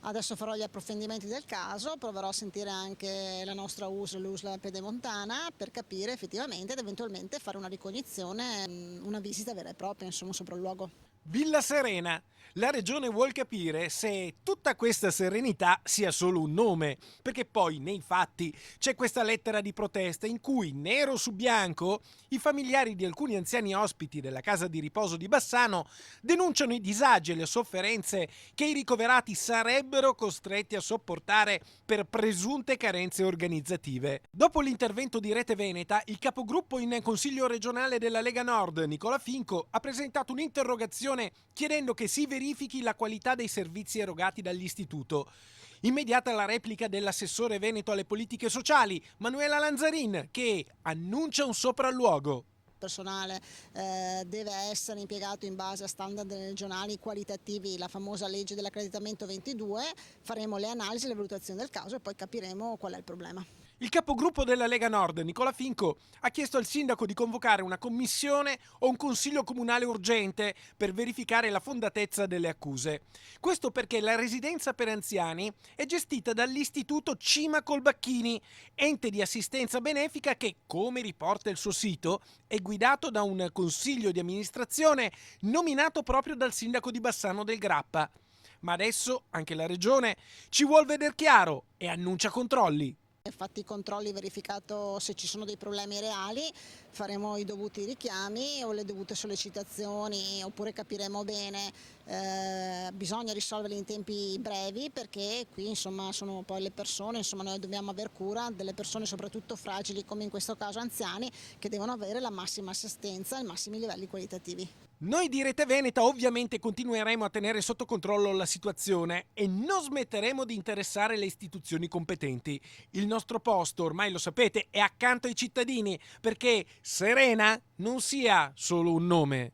Adesso farò gli approfondimenti del caso, proverò a sentire anche la nostra USL, l'USL Pedemontana, per capire effettivamente ed eventualmente fare una ricognizione, una visita vera e propria, insomma, un sopralluogo. Villa Serena. La regione vuol capire se tutta questa serenità sia solo un nome, perché poi nei fatti c'è questa lettera di protesta in cui, nero su bianco, i familiari di alcuni anziani ospiti della casa di riposo di Bassano denunciano i disagi e le sofferenze che i ricoverati sarebbero costretti a sopportare per presunte carenze organizzative. Dopo l'intervento di Rete Veneta, il capogruppo in Consiglio regionale della Lega Nord, Nicola Finco, ha presentato un'interrogazione chiedendo che si verifichi la qualità dei servizi erogati dall'istituto. Immediata la replica dell'assessore veneto alle politiche sociali, Manuela Lanzarin, che annuncia un sopralluogo. Personale deve essere impiegato in base a standard regionali qualitativi, la famosa legge dell'accreditamento 22, faremo le analisi e le valutazioni del caso e poi capiremo qual è il problema. Il capogruppo della Lega Nord, Nicola Finco, ha chiesto al sindaco di convocare una commissione o un consiglio comunale urgente per verificare la fondatezza delle accuse. Questo perché la residenza per anziani è gestita dall'Istituto Cima Colbacchini, ente di assistenza benefica che, come riporta il suo sito, è guidato da un consiglio di amministrazione nominato proprio dal sindaco di Bassano del Grappa. Ma adesso anche la regione ci vuol vedere chiaro e annuncia controlli. Fatti i controlli, verificato se ci sono dei problemi reali, faremo i dovuti richiami o le dovute sollecitazioni, oppure capiremo bene, bisogna risolverli in tempi brevi, perché qui insomma sono poi le persone, insomma noi dobbiamo aver cura delle persone soprattutto fragili, come in questo caso anziani, che devono avere la massima assistenza e i massimi livelli qualitativi. Noi di Rete Veneta ovviamente continueremo a tenere sotto controllo la situazione e non smetteremo di interessare le istituzioni competenti. Il nostro posto, ormai lo sapete, è accanto ai cittadini, perché Serena non sia solo un nome.